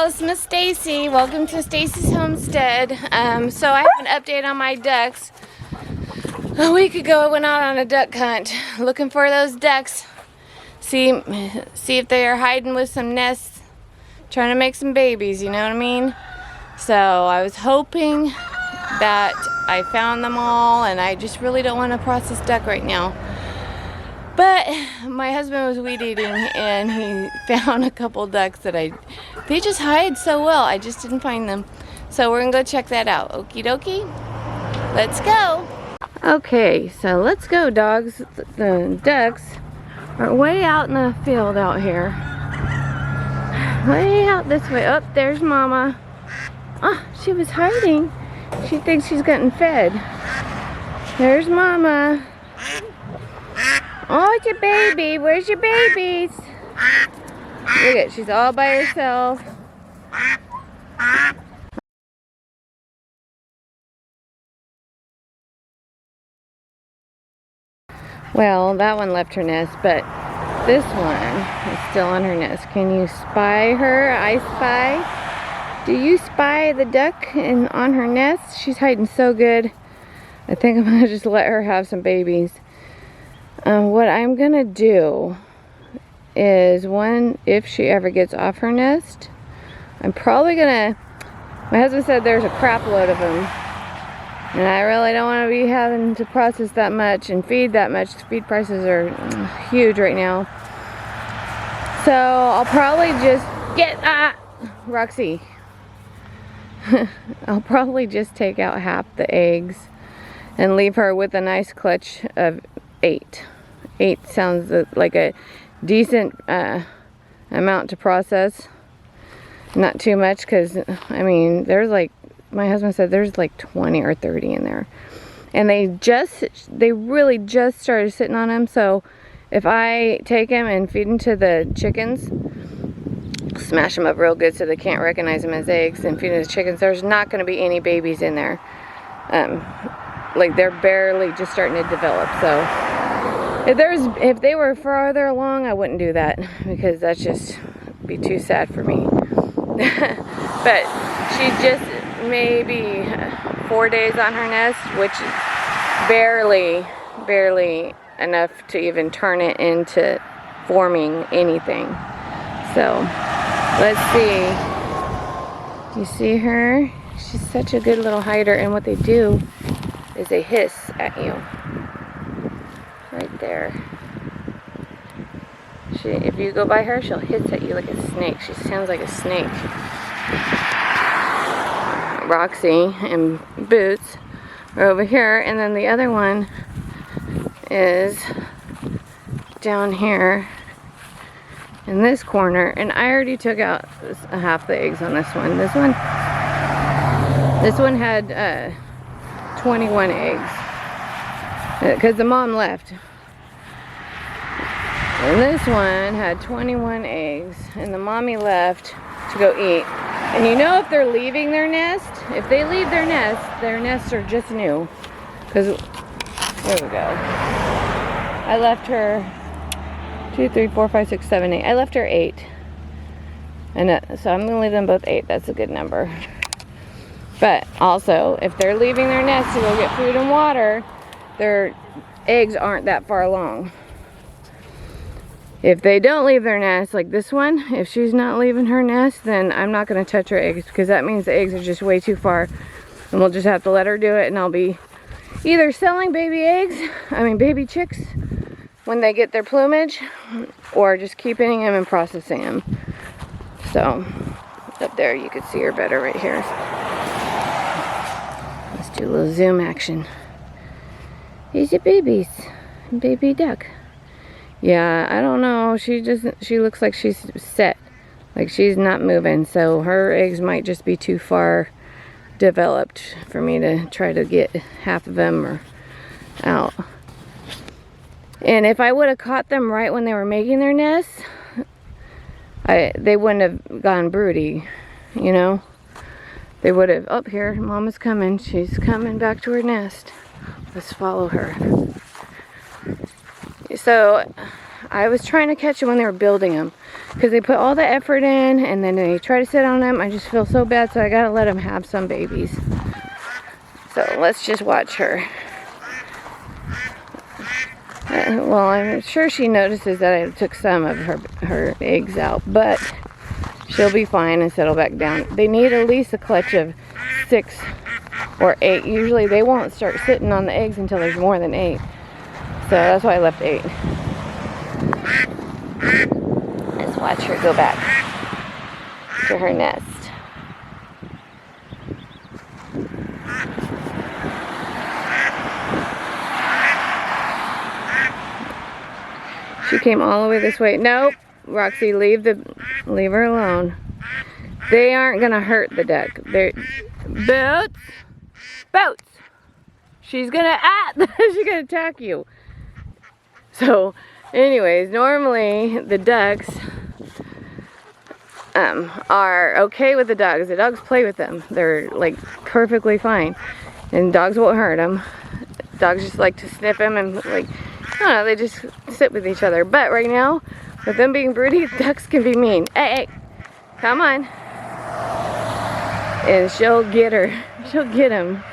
Hello, it's Miss Stacy. Welcome to Stacy's Homestead. So I have an update on my ducks. A week ago I went out on a duck hunt looking for those ducks. See if they are hiding with some nests, trying to make some babies, you know what I mean? So I was hoping that I found them all, and I just really don't want to process duck right now. But my husband was weed eating and he found a couple ducks that they just hide so well. I just didn't find them. So we're gonna go check that out. Okie dokie, let's go. Okay, so let's go, dogs. The ducks are way out in the field out here. Way out this way. Oh, there's Mama. Oh, she was hiding. She thinks she's getting fed. There's Mama. Oh, it's your baby. Where's your babies? Look at, she's all by herself. Well, that one left her nest, but this one is still on her nest. Can you spy her? I spy. Do you spy the duck on her nest? She's hiding so good. I think I'm gonna just let her have some babies. What I'm gonna do is, if she ever gets off her nest, I'm probably gonna, my husband said there's a crap load of them, and I really don't want to be having to process that much and feed that much. Feed prices are huge right now. So I'll probably just Roxy. I'll probably just take out half the eggs and leave her with a nice clutch of 8. 8 sounds like a decent amount to process. Not too much, because I mean, there's like, my husband said there's like 20 or 30 in there, and they really just started sitting on them. So if I take them and feed them to the chickens, smash them up real good so they can't recognize them as eggs, and feed them to the chickens, there's not going to be any babies in there. Like, they're barely just starting to develop. So if they were farther along, I wouldn't do that, because that's just be too sad for me. But she just maybe 4 days on her nest, which is barely enough to even turn it into forming anything. So let's see. Do you see her? She's such a good little hider, and what they do is they hiss at you. Right there. If you go by her, she'll hiss at you like a snake. She sounds like a snake. Roxy and Boots are over here, and then the other one is down here in this corner, and I already took out half the eggs on this one. This one had 21 eggs, because the mom left. And this one had 21 eggs, and the mommy left to go eat. And you know, if they're leaving their nest, if they leave their nests are just new. Because, there we go. I left her 2, 3, 4, 5, 6, 7, 8. I left her 8. And so I'm going to leave them both 8. That's a good number. But also, if they're leaving their nest to go get food and water, their eggs aren't that far along. If they don't leave their nest, like this one, if she's not leaving her nest, then I'm not going to touch her eggs, because that means the eggs are just way too far. And we'll just have to let her do it, and I'll be either selling baby chicks when they get their plumage, or just keeping them and processing them. So, up there you can see her better right here. Let's do a little zoom action. These are babies. Baby duck. Yeah, I don't know. She looks like she's set. Like she's not moving. So her eggs might just be too far developed for me to try to get half of them out. And if I would have caught them right when they were making their nests, they wouldn't have gone broody, you know. They would have, oh, here, Mama's coming. She's coming back to her nest. Let's follow her. So I was trying to catch them when they were building them, because they put all the effort in and then they try to sit on them. I just feel so bad, so I gotta let them have some babies. So let's just watch her. Well, I'm sure she notices that I took some of her eggs out, but she'll be fine and settle back down. They need at least a clutch of 6 or 8. Usually they won't start sitting on the eggs until there's more than 8. So that's why I left 8. Let's watch her go back to her nest. She came all the way this way. Nope, Roxy, leave her alone. They aren't gonna hurt the duck. They're Boots. She's gonna she's gonna attack you. So, anyways, normally the ducks are okay with the dogs. The dogs play with them. They're like perfectly fine, and dogs won't hurt them. Dogs just like to sniff them and like, I don't know, they just sit with each other. But right now, with them being broody, ducks can be mean. Hey, come on. And she'll get her. She'll get him.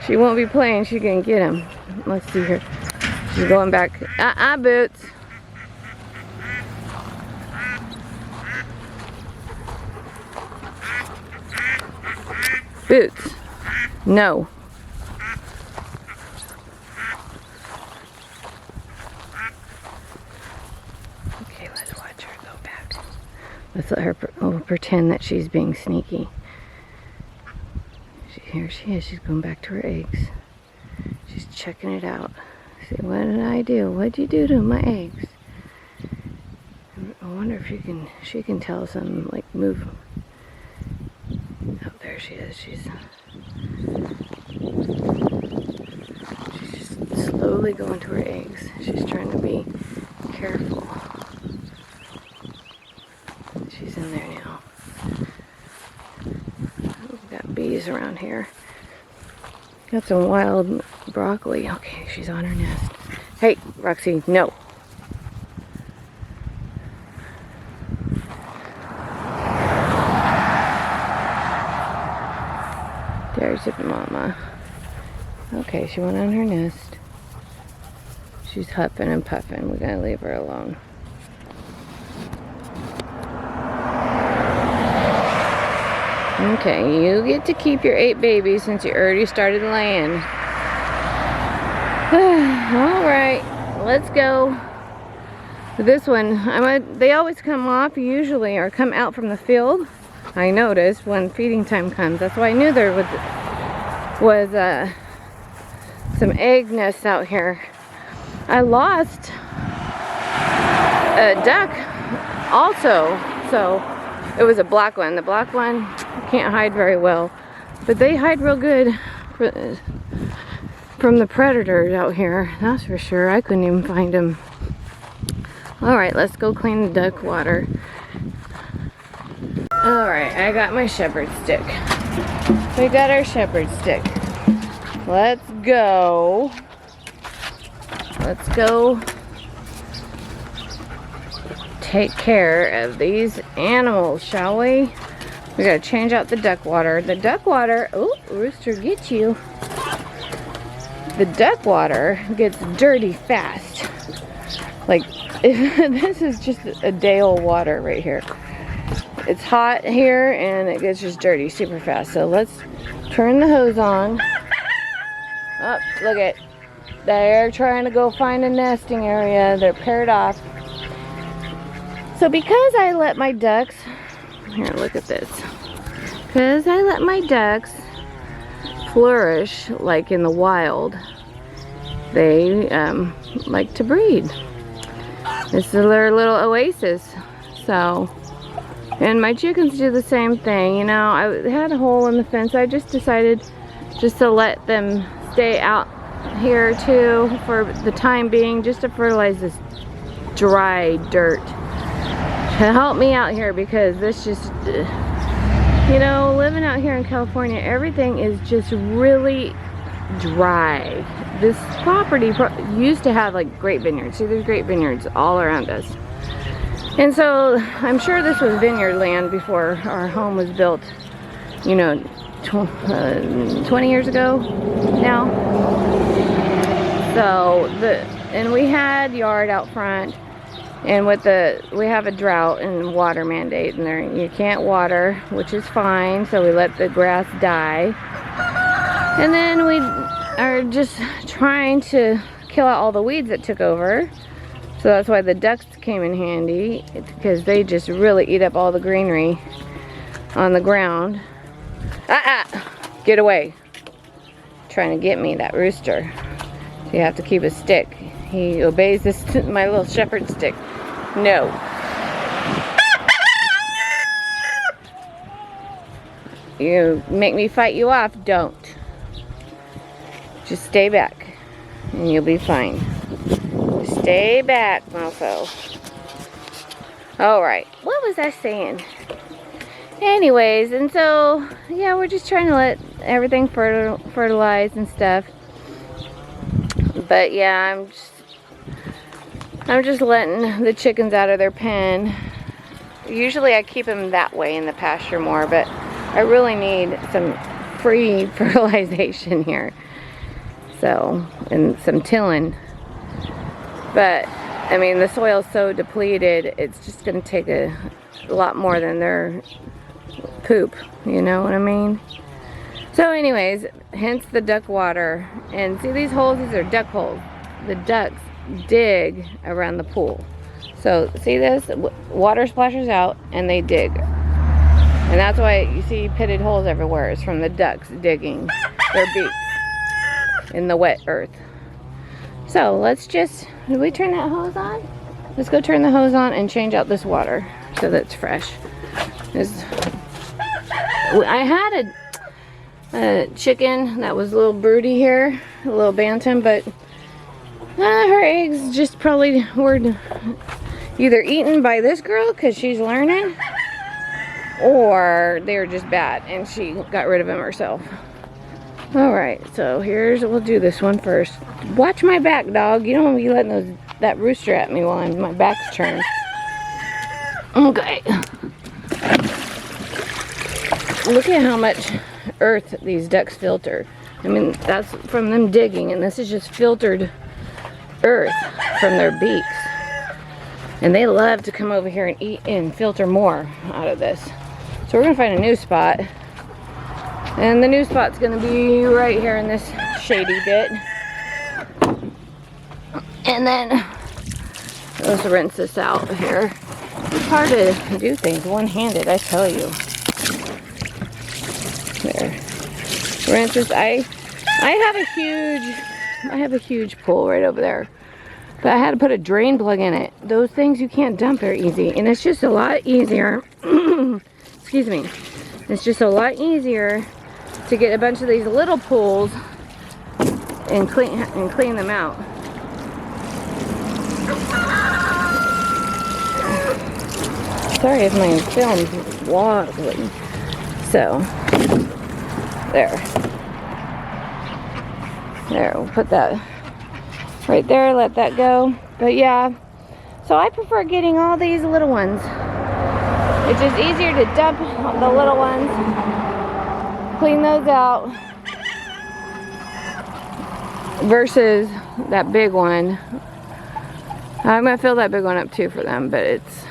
She won't be playing, she can get him. Let's see her. She's going back. Boots. Boots. No. Okay, let's watch her go back. Let's let her pretend that she's being sneaky. Here she is. She's going back to her eggs. She's checking it out. See, what did I do? What'd you do to my eggs? I wonder if she can tell some, like, move. Oh, there she is. She's just slowly going to her eggs. She's trying to be careful. She's in there now. We've got bees around here. Got some wild broccoli. Okay, she's on her nest. Hey, Roxy, no. There's your mama. Okay, she went on her nest. She's huffing and puffing. We gotta leave her alone. Okay, you get to keep your 8 babies since you already started laying. Alright, let's go. This one, they always come off usually, or come out from the field. I noticed when feeding time comes. That's why I knew there was some egg nests out here. I lost a duck also, so it was a black one. The black one can't hide very well, but they hide real good from the predators out here, that's for sure. I couldn't even find them. Alright, let's go clean the duck water. Alright, I got my shepherd stick. We got our shepherd stick. Let's go. Let's go take care of these animals, shall we? We gotta change out the duck water. The duck water, oh, rooster get you. The duck water gets dirty fast. Like, this is just a day old water right here. It's hot here and it gets just dirty super fast. So let's turn the hose on. Oh, look at, they're trying to go find a nesting area. They're paired off. So because I let my ducks, here, look at this. Because I let my ducks flourish like in the wild, they like to breed. This is their little oasis. So, and my chickens do the same thing. You know, I had a hole in the fence. I just decided just to let them stay out here too for the time being, just to fertilize this dry dirt. To help me out here, because this just, you know, living out here in California, everything is just really dry. This property used to have like grape vineyards. See, there's grape vineyards all around us. And so I'm sure this was vineyard land before our home was built, you know, 20 years ago now. So and we had yard out front, and we have a drought and water mandate, and there you can't water, which is fine. So we let the grass die, and then we are just trying to kill out all the weeds that took over. So that's why the ducks came in handy, because they just really eat up all the greenery on the ground. Get away. Trying to get me, that rooster. So you have to keep a stick. He obeys this, my little shepherd stick. No. You make me fight you off, don't. Just stay back and you'll be fine. Stay back, mofo. Alright, what was I saying? Anyways, and so, yeah, we're just trying to let everything fertilize and stuff. But yeah, I'm just letting the chickens out of their pen. Usually I keep them that way in the pasture more, but I really need some free fertilization here. So, and some tilling. But, I mean, the soil's so depleted, it's just going to take a lot more than their poop, you know what I mean? So anyways, hence the duck water. And see these holes? These are duck holes. The ducks dig around the pool. So see this? Water splashes out and they dig. And that's why you see pitted holes everywhere. It's from the ducks digging their beaks in the wet earth. So let's just, did we turn that hose on? Let's go turn the hose on and change out this water so that it's fresh. I had a chicken that was a little broody here, a little bantam, but her eggs just probably were either eaten by this girl because she's learning, or they were just bad and she got rid of them herself. Alright, so we'll do this one first. Watch my back, dog. You don't want to be letting that rooster at me while my back's turned. Okay. Look at how much earth these ducks filter. I mean, that's from them digging, and this is just filtered earth from their beaks. And they love to come over here and eat and filter more out of this. So we're gonna find a new spot. And the new spot's gonna be right here in this shady bit. And then let's rinse this out here. It's hard to do things one-handed, I tell you. There. Rinse this. I have a huge pool right over there. But I had to put a drain plug in it. Those things you can't dump very easy. And it's just a lot easier. Excuse me. It's just a lot easier to get a bunch of these little pools and clean them out. Sorry if my film's wobbling. So, there, we'll put that right there, let that go. But yeah, so I prefer getting all these little ones. It's just easier to dump the little ones, clean those out, versus that big one. I'm gonna fill that big one up too for them, but it's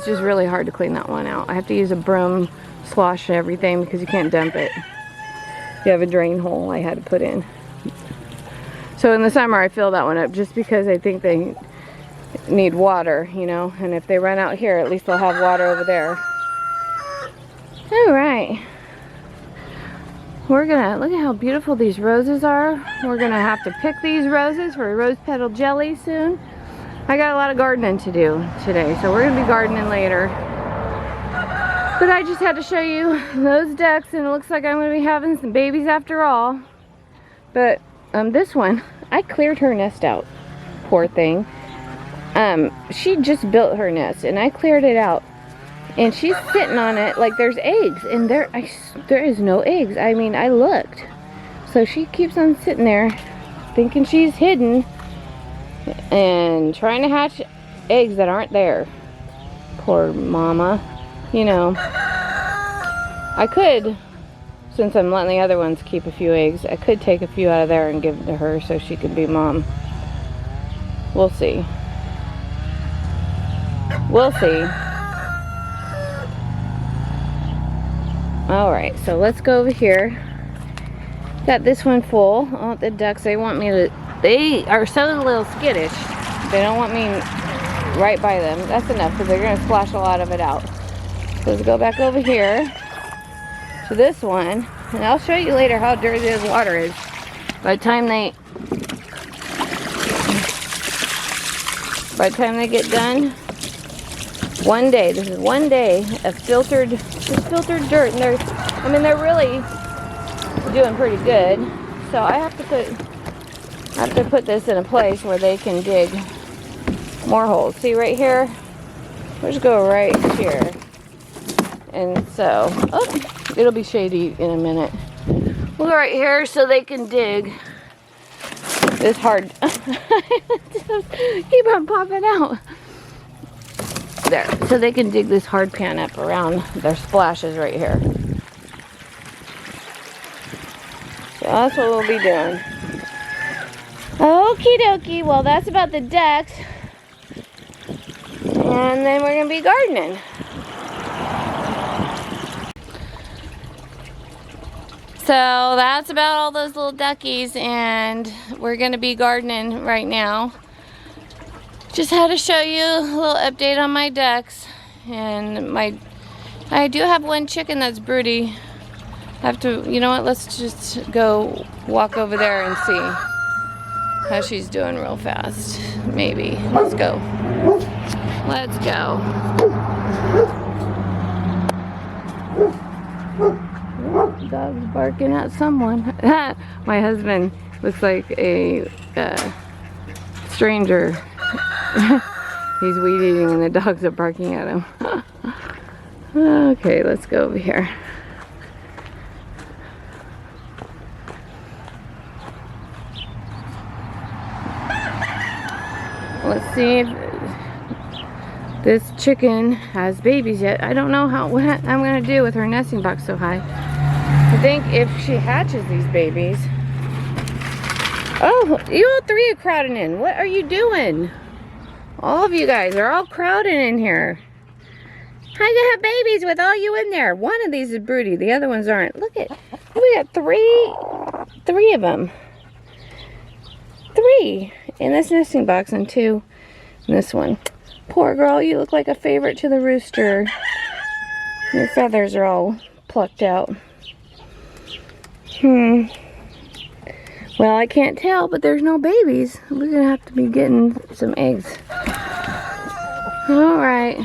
just really hard to clean that one out. I have to use a broom, slosh everything because you can't dump it. You have a drain hole I had to put in. So in the summer I fill that one up just because I think they need water, you know, and if they run out here, at least they'll have water over there. Alright. Look at how beautiful these roses are. We're gonna have to pick these roses for rose petal jelly soon. I got a lot of gardening to do today, so we're gonna be gardening later. But I just had to show you those ducks, and it looks like I'm gonna be having some babies after all. But this one, I cleared her nest out. Poor thing. She just built her nest, and I cleared it out. And she's sitting on it like there's eggs, and there is no eggs. I mean, I looked. So she keeps on sitting there, thinking she's hidden, and trying to hatch eggs that aren't there. Poor mama. You know, I could, since I'm letting the other ones keep a few eggs, I could take a few out of there and give them to her so she could be mom. We'll see. We'll see. Alright, so let's go over here. Got this one full. Oh, the ducks, they want me to, they are so a little skittish. They don't want me right by them. That's enough because they're going to splash a lot of it out. So let's go back over here to this one. And I'll show you later how dirty this water is. By the time they get done, one day, this is one day of filtered dirt, and they're really doing pretty good. So I have to put this in a place where they can dig more holes. See right here? We'll just go right here. And so, oh, it'll be shady in a minute. We'll go right here so they can dig this hard. Keep on popping out. There, so they can dig this hard pan up around their splashes right here. So that's what we'll be doing. Okie dokie, well that's about the ducks. And then we're going to be gardening. So that's about all those little duckies, and we're going to be gardening right now. Just had to show you a little update on my ducks. And I do have one chicken that's broody. You know what, let's just go walk over there and see how she's doing real fast. Maybe. Let's go. Let's go. Dog's barking at someone. My husband looks like a stranger. He's weed eating and the dogs are barking at him. Okay, let's go over here. Let's see if this chicken has babies yet. I don't know what I'm going to do with her nesting box so high. I think if she hatches these babies... Oh, you all three are crowding in. What are you doing? All of you guys are all crowding in here. How you have babies with all you in there? One of these is broody. The other ones aren't. Look at... We got three of them. 3 in this nesting box and 2 in this one. Poor girl, you look like a favorite to the rooster. Your feathers are all plucked out. Well, I can't tell, but there's no babies. We're gonna have to be getting some eggs. Alright.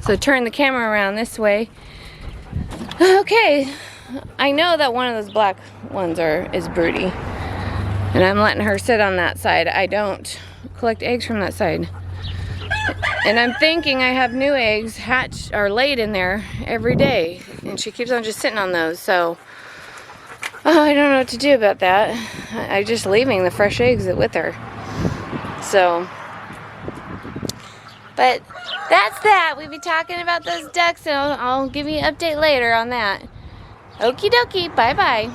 So turn the camera around this way. Okay. I know that one of those black ones is broody. And I'm letting her sit on that side. I don't collect eggs from that side. And I'm thinking I have new eggs hatched or laid in there every day. And she keeps on just sitting on those. So I don't know what to do about that. I'm just leaving the fresh eggs with her. So, but that's that. We'll be talking about those ducks, and I'll give you an update later on that. Okie dokie. Bye-bye.